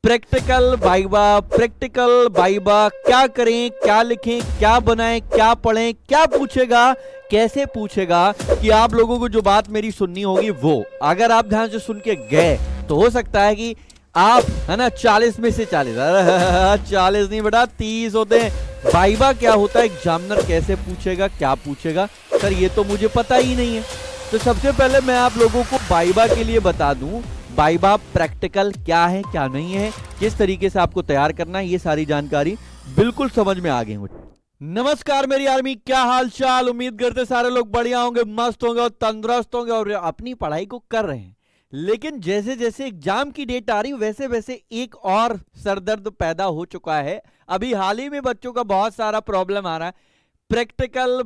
Practical viva क्या करें, क्या लिखें, क्या बनाएं, क्या पढ़ें, क्या पूछेगा, कैसे पूछेगा कि आप लोगों को जो बात मेरी सुननी होगी वो अगर आप ध्यान से सुन के गए तो हो सकता है कि आप है ना 40 में से 40 40 नहीं बेटा 30 होते हैं। वाइवा क्या होता है, एग्जामिनर कैसे पूछेगा, क्या पूछेगा, सर ये तो मुझे पता ही नहीं है। तो सबसे पहले मैं आप लोगों को वाइवा के लिए बता दूं, वाइवा प्रैक्टिकल क्या है क्या नहीं है, किस तरीके से आपको तैयार करना है, ये सारी जानकारी बिल्कुल समझ में आ गई मुझे। नमस्कार मेरी आर्मी, क्या हाल चाल, उम्मीद करते सारे लोग बढ़िया होंगे, मस्त होंगे और तंदुरुस्त होंगे और अपनी पढ़ाई को कर रहे हैं। लेकिन जैसे जैसे एग्जाम की डेट आ रही वैसे वैसे एक और सरदर्द पैदा हो चुका है। अभी हाल ही में बच्चों का बहुत सारा प्रॉब्लम आ रहा है। प्रैक्टिकल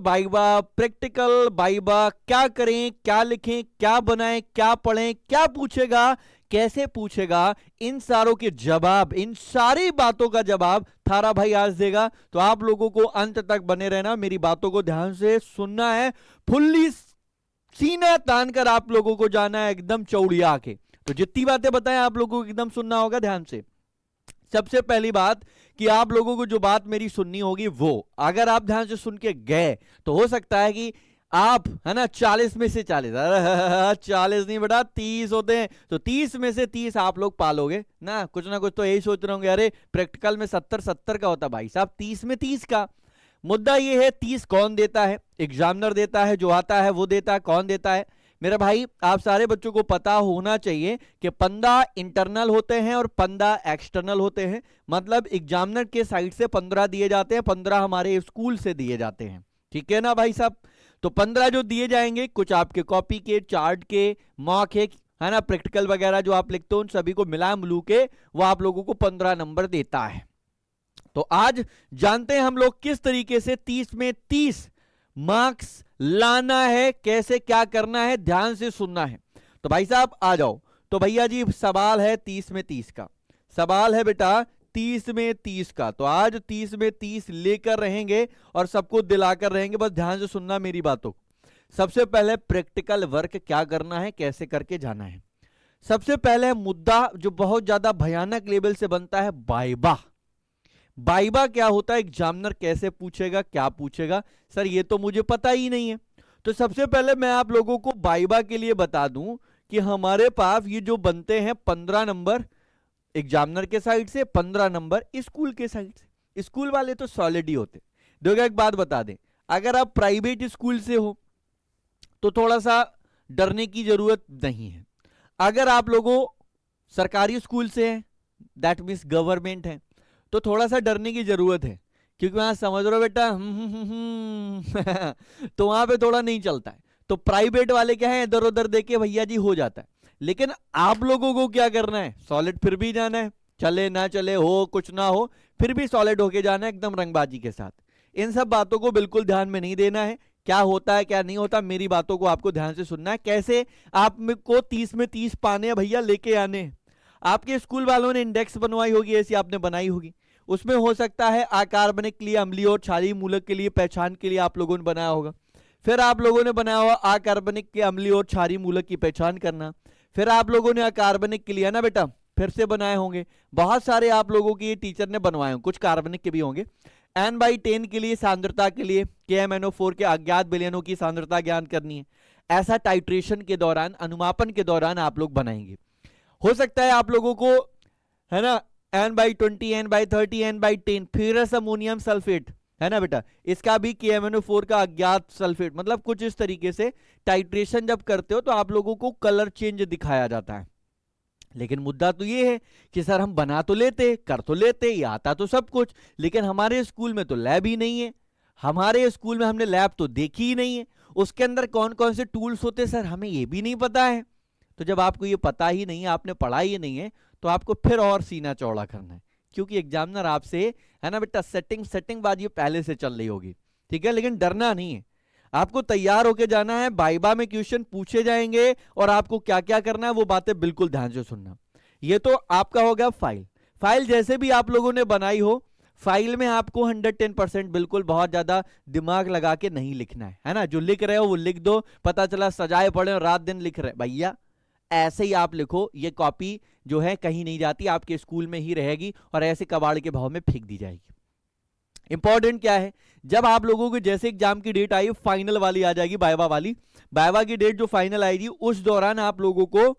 वाइवा क्या करें, क्या लिखें, क्या बनाएं, क्या पढ़ें, क्या पूछेगा, कैसे पूछेगा, इन सारों के जवाब, इन सारी बातों का जवाब थारा भाई आज देगा। तो आप लोगों को अंत तक बने रहना, मेरी बातों को ध्यान से सुनना है, फुल्ली सीना तान कर आप लोगों को जाना है एकदम चौड़िया के। तो जितनी बातें बताएं आप लोगों को एकदम सुनना होगा ध्यान से। सबसे पहली बात कि आप लोगों को जो बात मेरी सुननी होगी वो अगर आप ध्यान से सुन के गए तो हो सकता है कि आप है ना 40 में से 40 40 नहीं बेटा 30 होते हैं। तो 30 में से 30 आप लोग पालोगे ना कुछ तो यही सोच रहे होंगे, अरे प्रैक्टिकल में 70 का होता, भाई साहब 30 में 30 का। मुद्दा ये है 30 कौन देता है, एग्जामिनर देता है, जो आता है वो देता है। कौन देता है मेरा भाई, आप सारे बच्चों को पता होना चाहिए कि 15 इंटरनल होते हैं और 15 एक्सटर्नल होते हैं। मतलब एग्जामिनर के साइड से 15 दिए जाते हैं, 15 हमारे स्कूल से दिए जाते हैं, ठीक है ना भाई साहब। तो 15 जो दिए जाएंगे, कुछ आपके कॉपी के, चार्ट के, मॉक है ना, प्रैक्टिकल वगैरह जो आप लिखते हो उन सभी को मिला मिलू के वो आप लोगों को 15 नंबर देता है। तो आज जानते हैं हम लोग किस तरीके से 30 में 30 मार्क्स लाना है, कैसे क्या करना है, ध्यान से सुनना है। तो भाई साहब आ जाओ। तो भैया जी सवाल है 30 में 30 का, सवाल है बेटा 30 में 30 का। तो आज 30 में 30 लेकर रहेंगे और सबको दिलाकर रहेंगे, बस ध्यान से सुनना मेरी बातों को। सबसे पहले प्रैक्टिकल वर्क क्या करना है, कैसे करके जाना है। सबसे पहले मुद्दा जो बहुत ज्यादा भयानक लेवल से बनता है, वाइवा। वाइवा क्या होता है, एग्जामिनर कैसे पूछेगा, क्या पूछेगा, सर ये तो मुझे पता ही नहीं है। तो सबसे पहले मैं आप लोगों को वाइवा के लिए बता दूं कि हमारे पास ये जो बनते हैं 15 नंबर एग्जामिनर के साइड से, 15 नंबर स्कूल के साइड से। स्कूल वाले तो सॉलिड ही होते। देखो एक बात बता दें, अगर आप प्राइवेट स्कूल से हो तो थोड़ा सा डरने की जरूरत नहीं है। अगर आप लोगों सरकारी स्कूल से हैं, दैट मीन्स गवर्नमेंट है, तो थोड़ा सा डरने की जरूरत है, क्योंकि वहां समझ रहे हो बेटा तो वहां पे थोड़ा नहीं चलता है। तो प्राइवेट वाले क्या है, इधर उधर देके भैया जी हो जाता है। लेकिन आप लोगों को क्या करना है, सॉलिड फिर भी जाना है, चले ना चले, हो कुछ ना हो, फिर भी सॉलिड होके जाना है एकदम रंगबाजी के साथ। इन सब बातों को बिल्कुल ध्यान में नहीं देना है, क्या होता है क्या नहीं होता, मेरी बातों को आपको ध्यान से सुनना है। कैसे आपको 30 में 30 पाने हैं भैया, लेके आने हैं। आपके स्कूल वालों ने इंडेक्स बनवाई होगी, ऐसी आपने बनाई होगी, उसमें हो सकता है अकार्बनिक के लिए, अम्लीय और क्षारीय मूलक के लिए पहचान के लिए आप लोगों ने बनाया होगा। फिर आप लोगों ने बनाया होगा अकार्बनिक के, अम्लीय और क्षारीय मूलक की पहचान करना। फिर आप लोगों ने अकार्बनिक के लिए है ना बेटा फिर से बनाए होंगे। बहुत सारे आप लोगों की टीचर ने बनवाए होंगे, कुछ कार्बनिक के भी होंगे। N/10 के लिए सांद्रता के लिए KMnO4 के अज्ञात विलयनों की सांद्रता ज्ञान करनी है। ऐसा टाइट्रेशन के दौरान, अनुमापन के दौरान आप लोग बनाएंगे। हो सकता है आप लोगों को है ना N/20, N/30, N/10 ferrous ammonium sulphate है ना बेटा, इसका भी KMnO4 का अज्ञात सल्फेट, मतलब कुछ इस तरीके से टाइट्रेशन जब करते हो तो आप लोगों को कलर चेंज दिखाया जाता है। लेकिन मुद्दा तो ये है कि सर हम बना तो लेते, कर तो लेते, ये आता तो सब कुछ, लेकिन हमारे स्कूल में तो लैब ही नहीं है, हमारे स्कूल में हमने लैब तो देखी ही नहीं है, उसके अंदर कौन कौन से टूल्स होते सर हमें ये भी नहीं पता है। तो जब आपको ये पता ही नहीं है, आपने पढ़ा ही नहीं है, तो आपको फिर और सीना चौड़ा करना है, क्योंकि एग्जामिनर आपसे है ना बेटा सेटिंग बाजी पहले से चल रही होगी, ठीक है। लेकिन डरना नहीं है, आपको तैयार होके जाना है। वाइवा में क्वेश्चन पूछे जाएंगे और आपको क्या क्या करना है वो बातें बिल्कुल ध्यान से सुनना। ये तो आपका हो गया फाइल जैसे भी आप लोगों ने बनाई हो, फाइल में आपको 110% बिल्कुल बहुत ज्यादा दिमाग लगा के नहीं लिखना है ना। जो लिख रहे हो वो लिख दो, पता चला सजाए पड़े और रात दिन लिख रहे भैया, ऐसे ही आप लिखो, ये कॉपी जो है कहीं नहीं जाती, आपके स्कूल में ही रहेगी और ऐसे कबाड़ के भाव में फेंक दी जाएगी। इंपॉर्टेंट क्या है, जब आप लोगों को जैसे एग्जाम की डेट आई, फाइनल वाली आ जाएगी, वाइवा वाली, वाइवा की डेट जो फाइनल आएगी उस दौरान आप लोगों को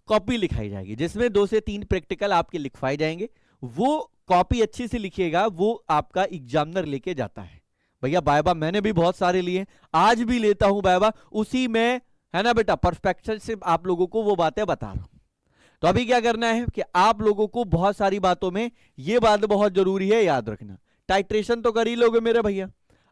कॉपी लिखाई जाएगी, जिसमें 2 से 3 प्रैक्टिकल आपके लिखवाए जाएंगे। वो कॉपी अच्छी से लिखिएगा, वो आपका एग्जामिनर लेके जाता है। भैया वाइवा मैंने भी बहुत सारे लिए, आज भी लेता हूं वाइवा, उसी में है ना बेटा, परस्पेक्टिव से आप लोगों को वो बातें बता रहा हूं। तो अभी क्या करना है कि आप लोगों को बहुत सारी बातों में ये बात बहुत जरूरी है याद रखना। टाइट्रेशन तो कर ही लोगे मेरे भैया।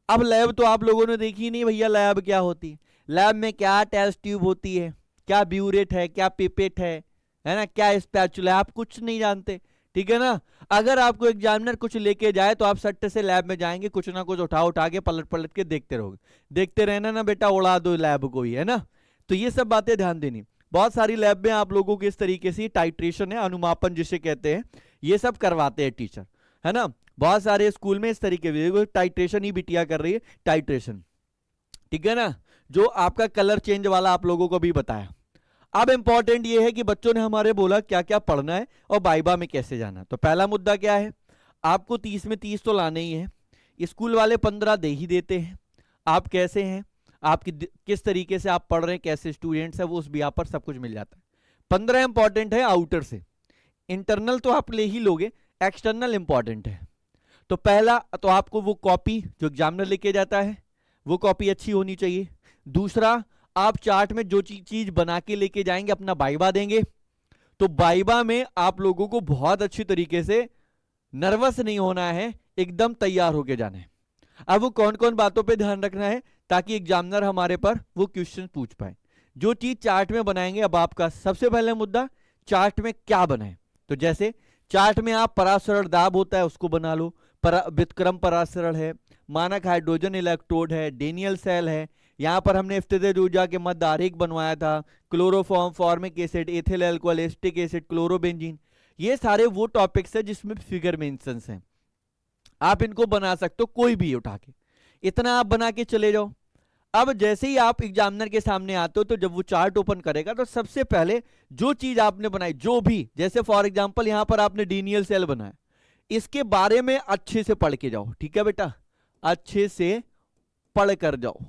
अब लैब तो आप लोगों ने देखी नहीं भैया, लैब क्या होती है, लैब में क्या टेस्ट ट्यूब होती है, क्या ब्यूरेट है, क्या पिपेट है ना, क्या स्पैचुला है, आप कुछ नहीं जानते, ठीक है ना। अगर आपको एग्जामिनर कुछ लेके जाए तो आप सट्टे से लैब में जाएंगे, कुछ ना कुछ उठा उठा के पलट पलट के देखते रहोगे, देखते रहना ना बेटा, उड़ा दो लैब को ही, है ना। तो ये सब बातें ध्यान देनी। बहुत सारी लैब में आप लोगों को इस तरीके से टाइट्रेशन है, अनुमापन जिसे कहते हैं, ये सब करवाते हैं टीचर, है ना। बहुत सारे स्कूल में इस तरीके से टाइट्रेशन ही बिटिया कर रही है, टाइट्रेशन, ठीक है ना, जो आपका कलर चेंज वाला आप लोगों को भी बताया। अब इंपॉर्टेंट ये है कि बच्चों ने हमारे बोला क्या क्या पढ़ना है और वाइवा में कैसे जाना है। तो पहला मुद्दा क्या है, आपको 30 में 30 तो लाने ही है, स्कूल वाले 15 दे ही देते हैं। आप कैसे हैं, आपकी किस तरीके से आप पढ़ रहे हैं, कैसे स्टूडेंट्स हैं, वो उस बिहार पर सब कुछ मिल जाता है। 15 इंपॉर्टेंट है आउटर से, इंटरनल तो आप ले ही लोगे, एक्सटर्नल इंपॉर्टेंट है। तो पहला तो आपको वो कॉपी जो एग्जामिनर लेके जाता है वो कॉपी अच्छी होनी चाहिए। दूसरा, आप चार्ट में जो चीज बना के लेके जाएंगे, अपना वाइवा देंगे, तो वाइवा में आप लोगों को बहुत अच्छी तरीके से नर्वस नहीं होना है, एकदम तैयार होके जाना है। अब वो कौन कौन बातों पे ध्यान रखना है ताकि एग्जामिनर हमारे पर वो क्वेश्चन पूछ पाए, जो चीज चार्ट में बनाएंगे। अब आपका सबसे पहला मुद्दा, चार्ट में क्या बनाए। तो जैसे चार्ट में आप परासरण दाब होता है उसको बना लो, विक्रम परासरण है, मानक हाइड्रोजन इलेक्ट्रोड है, डेनियल सेल है, यहां पर हमने स्थितिज ऊर्जा के मध्य आरेख बनवाया था, chloroform, formic acid, ethyl alcohol, acetic acid, chlorobenzene, ये सारे वो टॉपिक्स है जिसमें फिगर मेंशंस हैं। आप इनको बना सकते हो कोई भी उठा के, इतना आप बना के चले जाओ। अब जैसे ही आप एग्जामिनर के सामने आते हो तो जब वो चार्ट ओपन करेगा तो सबसे पहले जो चीज आपने बनाई, जो भी, जैसे फॉर एग्जांपल यहां पर आपने डीनियल सेल बनाया, इसके बारे में अच्छे से पढ़ के जाओ, ठीक है बेटा, अच्छे से पढ़ कर जाओ,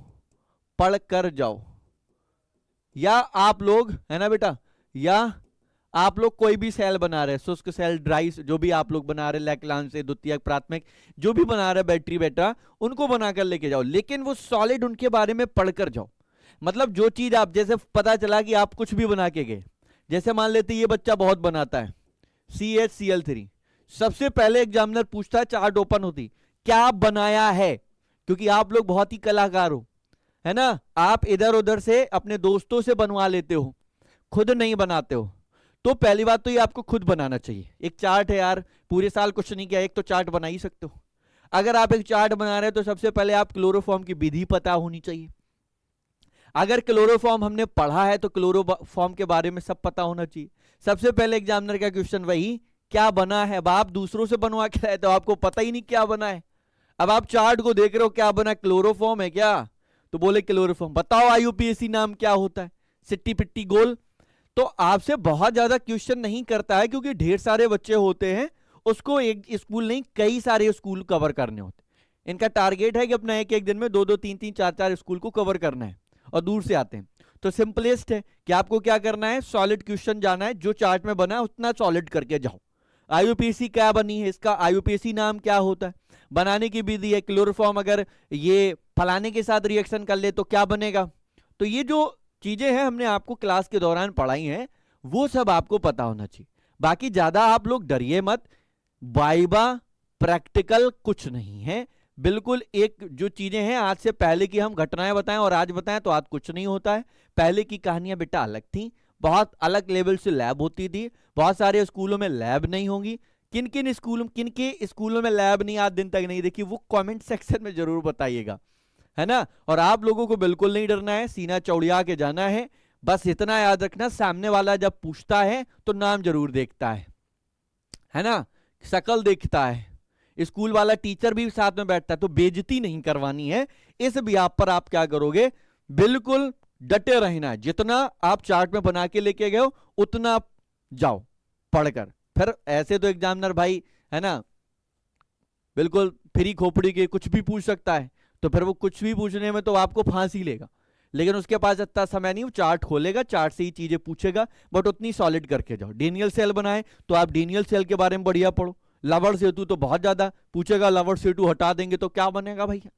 पढ़ कर जाओ। या आप लोग, है ना बेटा, या आप लोग कोई भी सेल बना रहे, शुष्क सेल, ड्राई, जो भी आप लोग बना रहे, लैक्लान से द्वितीयक प्राथमिक जो भी बना रहे, बैटरी बेटा, उनको बनाकर लेके जाओ, लेकिन वो सॉलिड उनके बारे में पढ़कर जाओ। मतलब जो चीज आप, जैसे पता चला कि आप कुछ भी बना के गए, जैसे मान लेते ये बच्चा बहुत बनाता है CHCl3, सबसे पहले एग्जामिनर पूछता है, चार्ट ओपन होती, क्या बनाया है, क्योंकि आप लोग बहुत ही कलाकार हो, है ना, आप इधर उधर से अपने दोस्तों से बनवा लेते हो, खुद नहीं बनाते हो। तो पहली बात तो ये आपको खुद बनाना चाहिए। एक चार्ट है यार, पूरे साल कुछ नहीं किया, एक तो चार्ट बना ही सकते हो। अगर आप एक चार्ट बना रहे हैं तो सबसे पहले आप क्लोरोफॉर्म की विधि पता होनी चाहिए। अगर क्लोरोफॉर्म हमने पढ़ा है तो क्लोरोफॉर्म के बारे में सब पता होना चाहिए। सबसे पहले एग्जामिनर का क्वेश्चन वही, क्या बना है। अब आप दूसरों से बनवा के लाए तो आपको पता ही नहीं क्या बना है। अब आप चार्ट को देख रहे हो, क्या बना, क्लोरोफॉर्म है क्या, तो बोले क्लोरोफॉर्म, बताओ IUPAC नाम क्या होता है, सिट्टी पिट्टी गोल। तो आपसे बहुत ज्यादा क्वेश्चन नहीं करता है, क्योंकि ढेर सारे बच्चे होते हैं, उसको एक स्कूल नहीं कई सारे स्कूल कवर करने होते। इनका टारगेट है कि अपना एक एक दिन में 2-2, 3-3, 4-4 स्कूल को कवर करना है, और दूर से आते हैं। तो सिंपलेस्ट है कि आपको क्या करना है, सॉलिड क्वेश्चन जाना है, जो चार्ट में बना है उतना सॉलिड करके जाओ। IUPAC क्या बनी है, इसका IUPAC नाम क्या होता है, बनाने की विधि है, क्लोरोफॉर्म अगर ये फलाने के साथ रिएक्शन कर ले तो क्या बनेगा। तो ये जो चीजें हैं हमने आपको क्लास के दौरान पढ़ाई हैं, वो सब आपको पता होना चाहिए। बाकी ज्यादा आप लोग डरिए मत, वाइवा प्रैक्टिकल कुछ नहीं है, बिल्कुल एक जो चीजें हैं आज से पहले की हम घटनाएं बताएं और आज बताएं तो आज कुछ नहीं होता है। पहले की कहानियां बेटा अलग थी, बहुत अलग लेवल से लैब होती थी, बहुत सारे स्कूलों में लैब नहीं होंगी। किन किन स्कूलों में लैब नहीं आज दिन तक नहीं देखी, वो कमेंट सेक्शन में जरूर बताइएगा, है ना। और आप लोगों को बिल्कुल नहीं डरना है, सीना चौड़िया के जाना है। बस इतना याद रखना, सामने वाला जब पूछता है तो नाम जरूर देखता है ना, शक्ल देखता है। स्कूल वाला टीचर भी साथ में बैठता है, तो बेइज्जती नहीं करवानी है। इस बिहाफ पर आप क्या करोगे, बिल्कुल डटे रहना है, जितना आप चार्ट में बना के लेके गए हो उतना जाओ पढ़कर। फिर ऐसे तो एग्जामिनर भाई है ना बिल्कुल फ्री खोपड़ी के कुछ भी पूछ सकता है, तो फिर वो कुछ भी पूछने में तो आपको फांसी लेगा, लेकिन उसके पास इतना समय नहीं, वो चार्ट खोलेगा, चार्ट से ही चीजें पूछेगा, बट उतनी सॉलिड करके जाओ। डेनियल सेल बनाए तो आप डेनियल सेल के बारे में बढ़िया पढ़ो। लवर सेतु तो बहुत ज्यादा पूछेगा, लवर सेतु हटा देंगे तो क्या बनेगा भैया।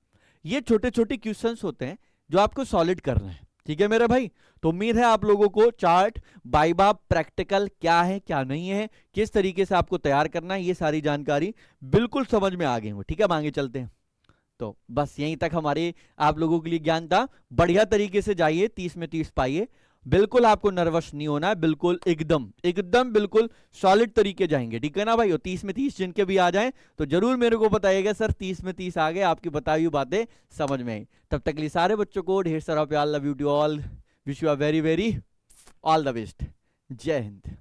ये छोटे छोटे क्वेश्चंस होते हैं जो आपको सॉलिड करना है, ठीक है मेरे भाई। तो उम्मीद है आप लोगों को चार्ट, वाइवा, प्रैक्टिकल क्या है क्या नहीं है, किस तरीके से आपको तैयार करना है, ये सारी जानकारी बिल्कुल समझ में आ गई हो। ठीक है, आगे चलते हैं। तो बस यहीं तक हमारे आप लोगों के लिए ज्ञान था। बढ़िया तरीके से जाइए, 30 में 30 पाइए, बिल्कुल आपको नर्वस नहीं होना है, बिल्कुल एकदम एकदम बिल्कुल सॉलिड तरीके जाएंगे, ठीक है ना भाई। और 30 में 30 जिनके भी आ जाएं तो जरूर मेरे को बताइएगा सर 30 में 30 आ गए, आपकी बताई हुई बातें समझ में आई। तब तक के लिए सारे बच्चों को ढेर सारा प्यार, love you to all, wish you are very very all the best. जय हिंद।